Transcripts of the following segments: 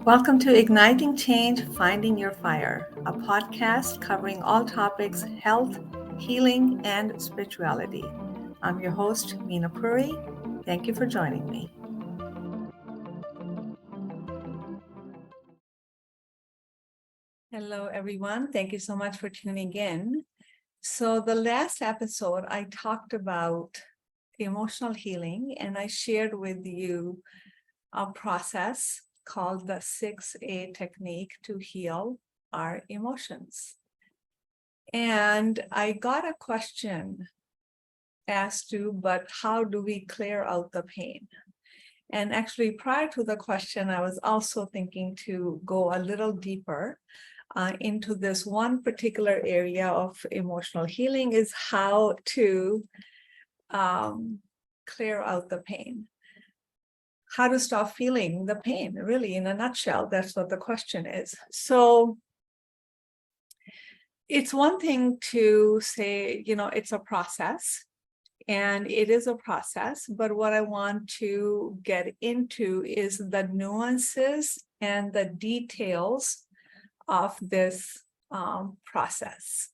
Welcome to Igniting Change, Finding Your Fire, a podcast covering all topics health, healing, and spirituality. I'm your host, Meena Puri. Thank you for joining me. Hello, everyone. Thank you so much for tuning in. So, the last episode, I talked about emotional healing, and I shared with you a process called the 6A technique to heal our emotions. And I got a question as to, but how do we clear out the pain? And actually, prior to the question, I was also thinking to go a little deeper into this one particular area of emotional healing is how to clear out the pain. How to stop feeling the pain, really, in a nutshell. That's what the question is. So it's one thing to say, it's a process, and it is a process, but what I want to get into is the nuances and the details of this process.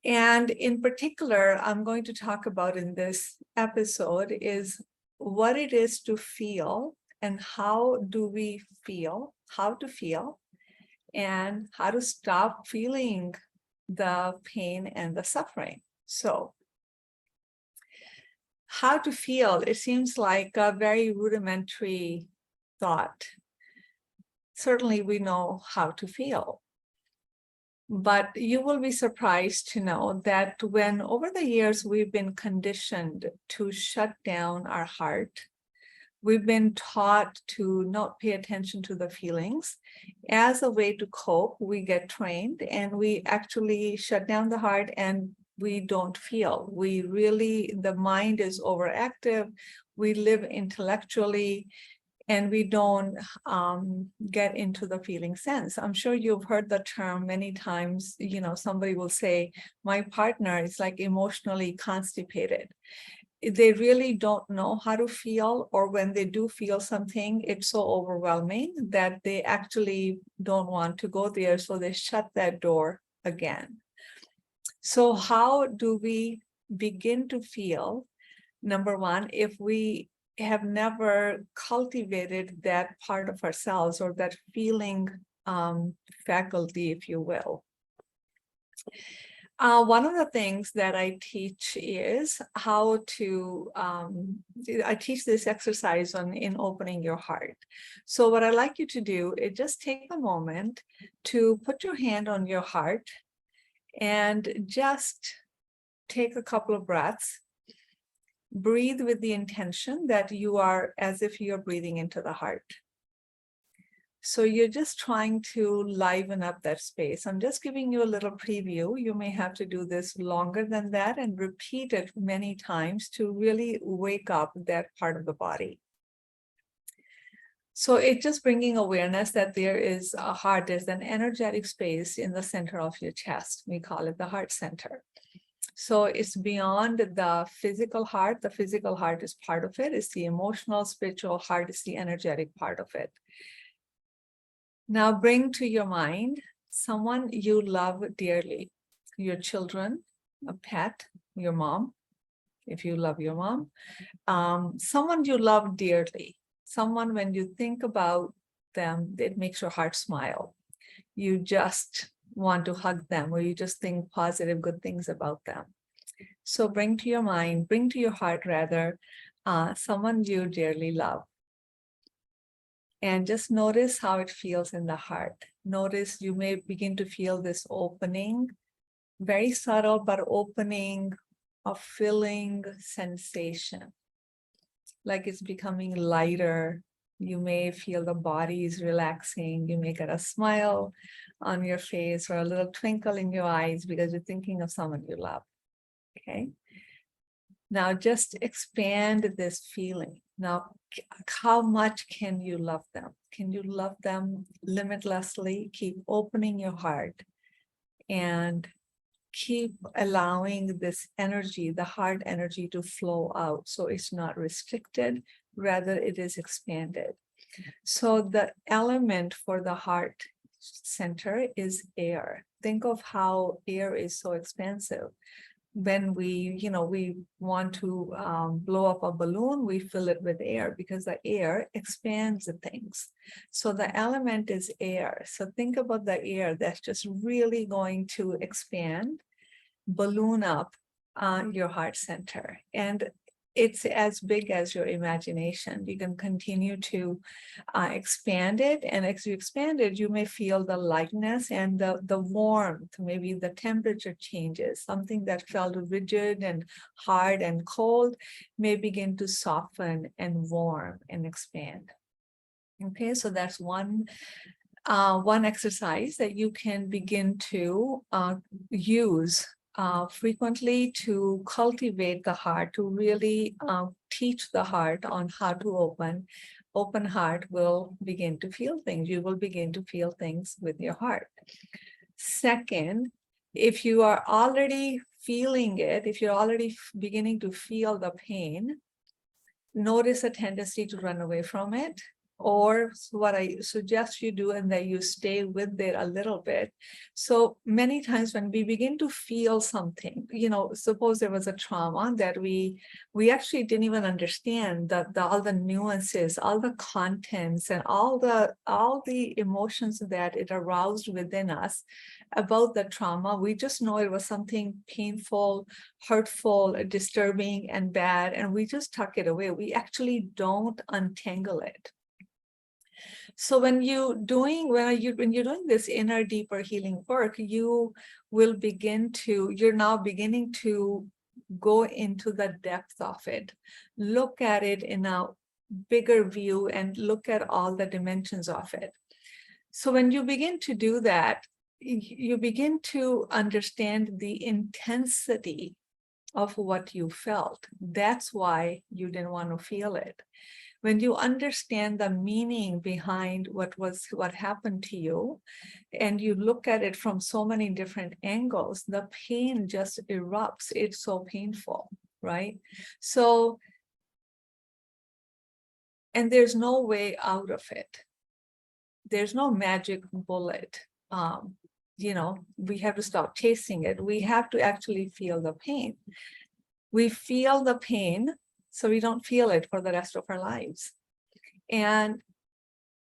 And in particular, I'm going to talk about in this episode is what it is to feel and how do we feel, how to feel, and how to stop feeling the pain and the suffering. So, how to feel, it seems like a very rudimentary thought. Certainly, we know how to feel. But you will be surprised to know that when over the years we've been conditioned to shut down our heart, we've been taught to not pay attention to the feelings. As a way to cope, we get trained and we actually shut down the heart and we don't feel. The mind is overactive. We live intellectually and we don't get into the feeling sense. I'm sure you've heard the term many times. Somebody will say, my partner is like emotionally constipated. They really don't know how to feel, or when they do feel something, it's so overwhelming that they actually don't want to go there, so they shut that door again. So how do we begin to feel? Number one, if we have never cultivated that part of ourselves or that feeling faculty, if you will. One of the things that I teach is how to, I teach this exercise in opening your heart. So what I'd like you to do is just take a moment to put your hand on your heart and just take a couple of breaths. Breathe with the intention that you are as if you're breathing into the heart. So you're just trying to liven up that space. I'm just giving you a little preview. You may have to do this longer than that and repeat it many times to really wake up that part of the body. So it's just bringing awareness that there is a heart, there's an energetic space in the center of your chest. We call it the heart center. So it's beyond the physical heart. The physical heart is part of it. It's the emotional, spiritual heart is the energetic part of it. Now bring to your mind someone you love dearly, your children, a pet, your mom, if you love your mom, someone you love dearly, someone when you think about them, it makes your heart smile. You just want to hug them, or you just think positive, good things about them. So bring to your heart rather, someone you dearly love. And just notice how it feels in the heart. Notice you may begin to feel this opening, very subtle, but opening, a filling sensation, like it's becoming lighter. You may feel the body is relaxing. You may get a smile on your face or a little twinkle in your eyes because you're thinking of someone you love. Okay. Now just expand this feeling. Now, how much can you love them? Can you love them limitlessly? Keep opening your heart and keep allowing this energy, the heart energy, to flow out. So it's not restricted, rather it is expanded. So the element for the heart center is air. Think of how air is so expansive. When we want to blow up a balloon, we fill it with air because the air expands the things. So the element is air. So think about the air that's just really going to expand, balloon up your heart center. And it's as big as your imagination. You can continue to expand it. And as you expand it, you may feel the lightness and the warmth, maybe the temperature changes. Something that felt rigid and hard and cold may begin to soften and warm and expand. Okay, so that's one exercise that you can begin to use frequently to cultivate the heart, to really teach the heart on how to open. Open heart will begin to feel things. You will begin to feel things with your heart. Second, if you are already feeling it, if you're already beginning to feel the pain, notice a tendency to run away from it. Or what I suggest you do, and that you stay with it a little bit. So many times when we begin to feel something, suppose there was a trauma that we actually didn't even understand all the nuances, all the contents, and all the emotions that it aroused within us about the trauma. We just know it was something painful, hurtful, disturbing, and bad, and we just tuck it away. We actually don't untangle it. So when you're doing this inner, deeper healing work, you're now beginning to go into the depth of it, look at it in a bigger view, and look at all the dimensions of it. So when you begin to do that, you begin to understand the intensity of what you felt. That's why you didn't want to feel it. When you understand the meaning behind what happened to you, and you look at it from so many different angles, the pain just erupts. It's so painful, right? So, and there's no way out of it. There's no magic bullet. We have to stop chasing it. We have to actually feel the pain. We feel the pain so we don't feel it for the rest of our lives. And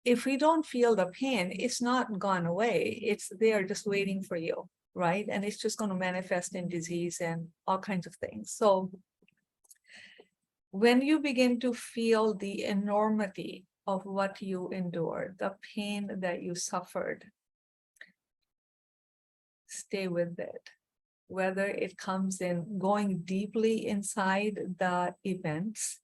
if we don't feel the pain, it's not gone away. It's there just waiting for you, right? And it's just going to manifest in disease and all kinds of things. So when you begin to feel the enormity of what you endured, the pain that you suffered, stay with it. Whether it comes in going deeply inside the events,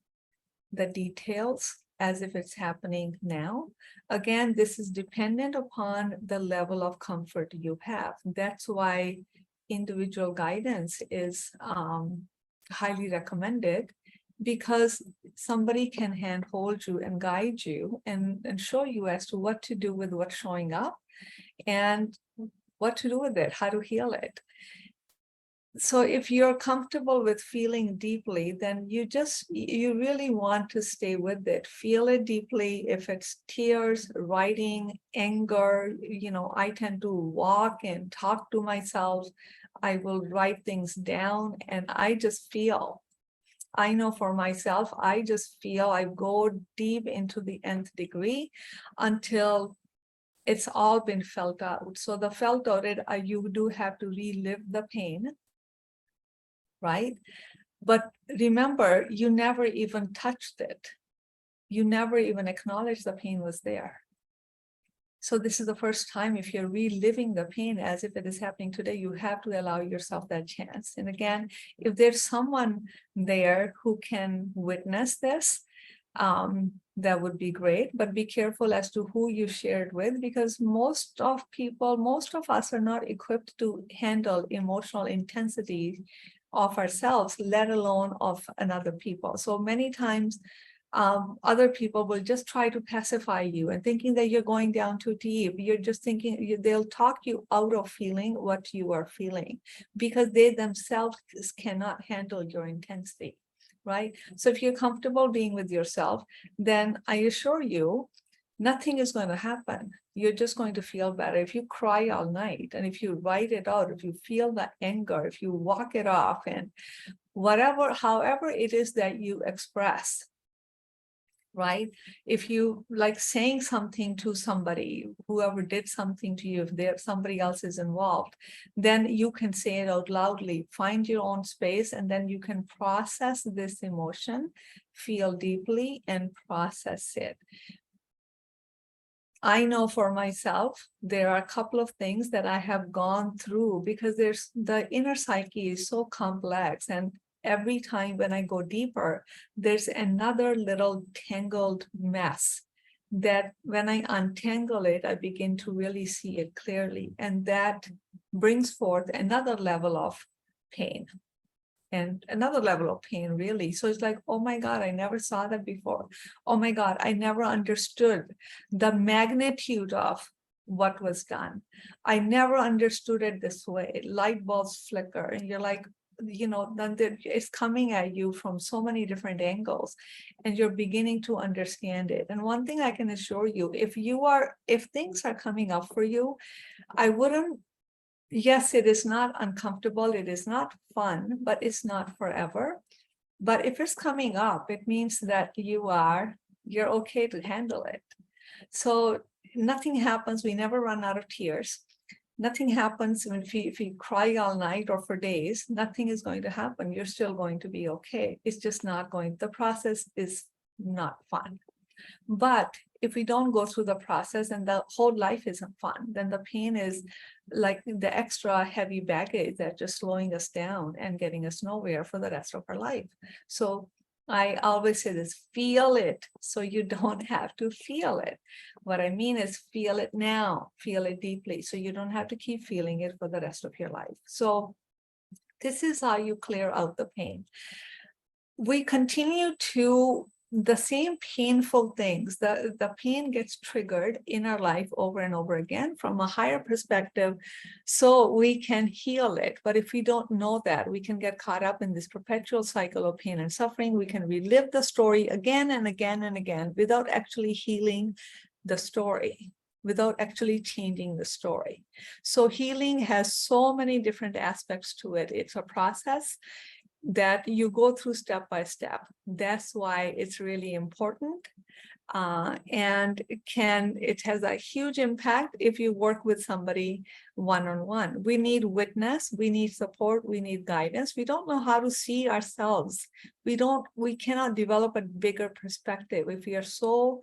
the details, as if it's happening now. Again, this is dependent upon the level of comfort you have. That's why individual guidance is highly recommended, because somebody can handhold you and guide you and show you as to what to do with what's showing up and what to do with it, how to heal it. So if you're comfortable with feeling deeply, then you really want to stay with it. Feel it deeply. If it's tears, writing, anger, I tend to walk and talk to myself. I will write things down and I just feel. I know for myself, I just feel. I go deep into the nth degree until it's all been felt out. So the felt out, you do have to relive the pain, right? But remember, you never even touched it. You never even acknowledged the pain was there. So this is the first time, if you're reliving the pain as if it is happening today, you have to allow yourself that chance. And again, if there's someone there who can witness this, that would be great, but be careful as to who you share it with, because most of us are not equipped to handle emotional intensity of ourselves, let alone of another people. So many times other people will just try to pacify you and thinking that you're going down too deep. You're just thinking they'll talk you out of feeling what you are feeling because they themselves cannot handle your intensity, right? So if you're comfortable being with yourself, then I assure you, nothing is going to happen. You're just going to feel better. If you cry all night and if you write it out, if you feel the anger, if you walk it off, and whatever, however it is that you express, right? If you like saying something to somebody, whoever did something to you, if there somebody else is involved, then you can say it out loudly, find your own space, and then you can process this emotion, feel deeply and process it. I know for myself, there are a couple of things that I have gone through because there's the inner psyche is so complex. And every time when I go deeper, there's another little tangled mess that when I untangle it, I begin to really see it clearly. And that brings forth another level of pain and another level of pain, really. So it's like, oh my God, I never saw that before. Oh my God, I never understood the magnitude of what was done. I never understood it this way. Light bulbs flicker, and you're like, then it's coming at you from so many different angles, and you're beginning to understand it. And one thing I can assure you, if things are coming up for you, I wouldn't. Yes, it is not uncomfortable, it is not fun, but it's not forever. But if it's coming up, it means that you're okay to handle it. So nothing happens, we never run out of tears. Nothing happens if you cry all night or for days, nothing is going to happen. You're still going to be okay. It's just not going, the process is not fun. But if we don't go through the process and the whole life isn't fun, then the pain is like the extra heavy baggage that's just slowing us down and getting us nowhere for the rest of our life. So I always say this, feel it so you don't have to feel it. What I mean is feel it now, feel it deeply, so you don't have to keep feeling it for the rest of your life. So this is how you clear out the pain. We continue to the same painful things, the pain gets triggered in our life over and over again from a higher perspective, so we can heal it. But if we don't know that, we can get caught up in this perpetual cycle of pain and suffering. We can relive the story again and again and again without actually healing the story, without actually changing the story. So healing has so many different aspects to it. It's a process that you go through step by step. That's why it's really important. And it has a huge impact if you work with somebody one-on-one. We need witness, we need support, we need guidance. We don't know how to see ourselves. We cannot develop a bigger perspective. If we are so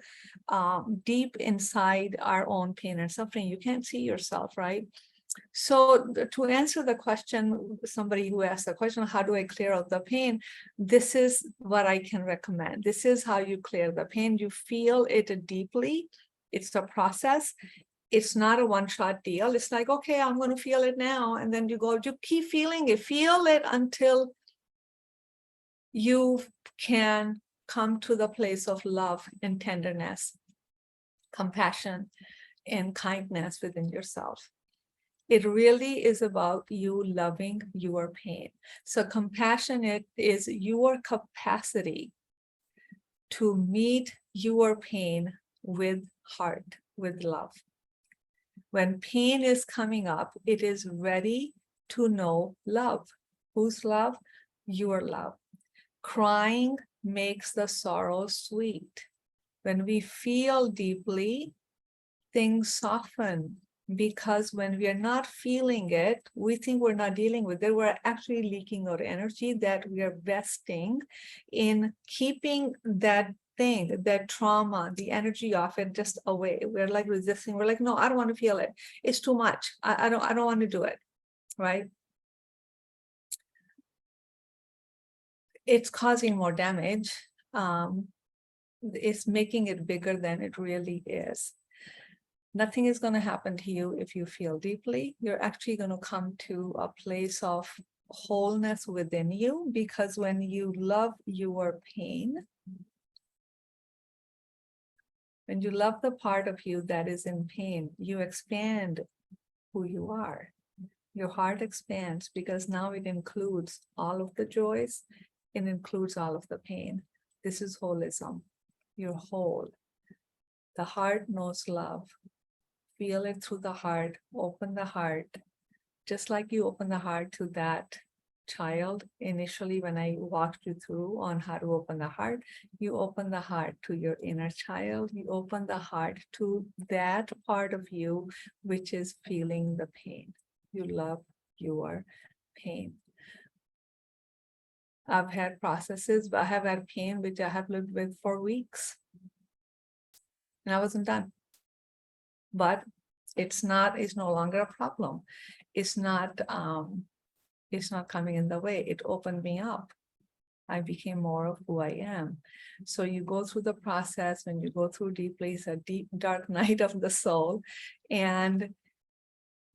deep inside our own pain and suffering, you can't see yourself, right? So to answer the question, somebody who asked the question, how do I clear out the pain? This is what I can recommend. This is how you clear the pain. You feel it deeply. It's a process. It's not a one-shot deal. It's like, okay, I'm going to feel it now. And then you keep feeling it. Feel it until you can come to the place of love and tenderness, compassion, and kindness within yourself. It really is about you loving your pain. So compassionate is your capacity to meet your pain with heart, with love. When pain is coming up, it is ready to know love. Whose love? Your love. Crying makes the sorrow sweet. When we feel deeply, things soften. Because when we are not feeling it, we think we're not dealing with it. We're actually leaking our energy that we are vesting in keeping that thing, that trauma, the energy of it just away. We're like resisting. We're like, no, I don't want to feel it. It's too much. I don't want to do it, right? It's causing more damage. It's making it bigger than it really is. Nothing is going to happen to you if you feel deeply. You're actually going to come to a place of wholeness within you, because when you love your pain, when you love the part of you that is in pain, you expand who you are. Your heart expands because now it includes all of the joys It includes all of the pain. This is holism. You're whole. The heart knows love. Feel it through the heart. Open the heart. Just like you open the heart to that child initially when I walked you through on how to open the heart, you open the heart to your inner child. You open the heart to that part of you which is feeling the pain. You love your pain. I've had processes, but I have had pain which I have lived with for weeks. And I wasn't done. But it's no longer a problem. It's not coming in the way. It opened me up. I became more of who I am. So you go through the process when you go through deeply, it's a deep, dark night of the soul. And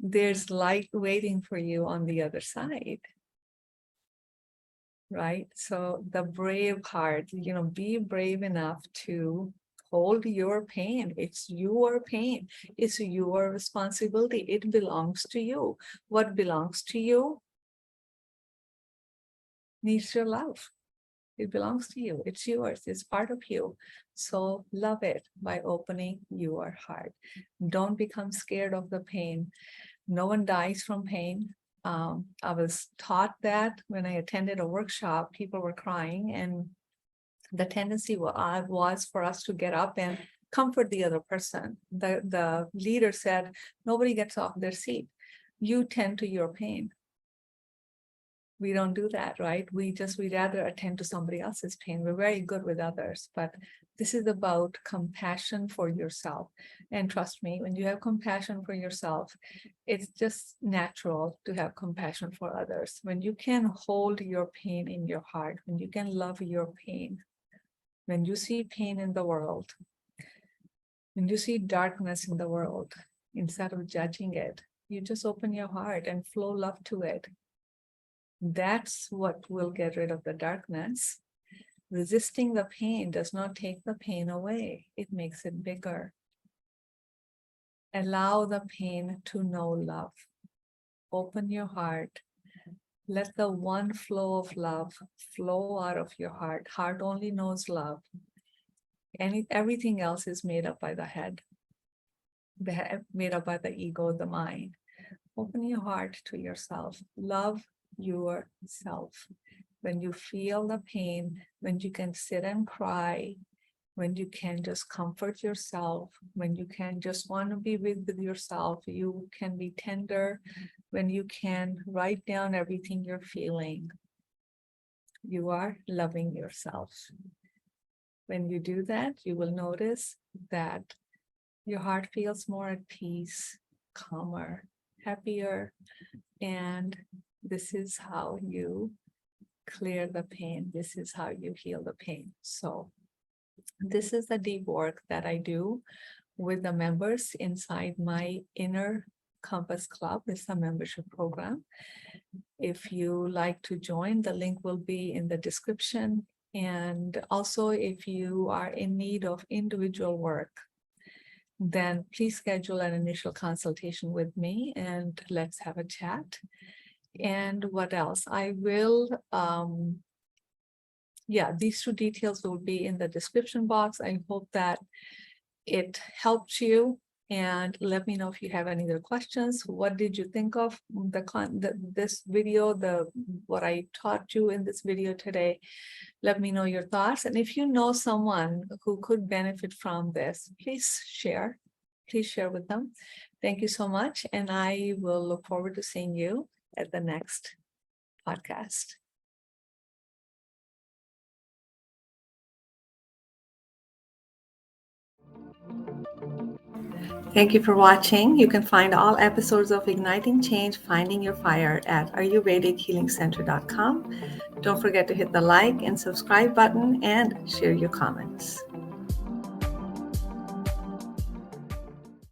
there's light waiting for you on the other side. Right? So the brave heart, be brave enough to hold your pain. It's your pain. It's your responsibility. It belongs to you. What belongs to you needs your love. It belongs to you. It's yours. It's part of you. So love it by opening your heart. Don't become scared of the pain. No one dies from pain. I was taught that when I attended a workshop, people were crying, and the tendency was for us to get up and comfort the other person. The leader said, nobody gets off their seat. You tend to your pain. We don't do that, right? We rather attend to somebody else's pain. We're very good with others, but this is about compassion for yourself. And trust me, when you have compassion for yourself, it's just natural to have compassion for others. When you can hold your pain in your heart, when you can love your pain, when you see pain in the world, when you see darkness in the world, instead of judging it, you just open your heart and flow love to it. That's what will get rid of the darkness. Resisting the pain does not take the pain away. It makes it bigger. Allow the pain to know love. Open your heart. Let the one flow of love flow out of your heart. Heart only knows love. And everything else is made up by the head, made up by the ego, the mind. Open your heart to yourself. Love yourself. When you feel the pain, when you can sit and cry, when you can just comfort yourself, when you can just want to be with yourself, you can be tender, when you can write down everything you're feeling, you are loving yourself. When you do that, you will notice that your heart feels more at peace, calmer, happier, and this is how you clear the pain. This is how you heal the pain. So this is the deep work that I do with the members inside my Inner Compass Club. It's a membership program. If you like to join, the link will be in the description. And also, if you are in need of individual work, then please schedule an initial consultation with me and let's have a chat. And what else? I will, these two details will be in the description box. I hope that it helped you. And let me know if you have any other questions. What did you think of this video, what I taught you in this video today? Let me know your thoughts. And if you know someone who could benefit from this, please share. Please share with them. Thank you so much. And I will look forward to seeing you at the next podcast. Thank you for watching. You can find all episodes of Igniting Change, Finding Your Fire at ayurvedikhealingcenter.com. Don't forget to hit the like and subscribe button and share your comments.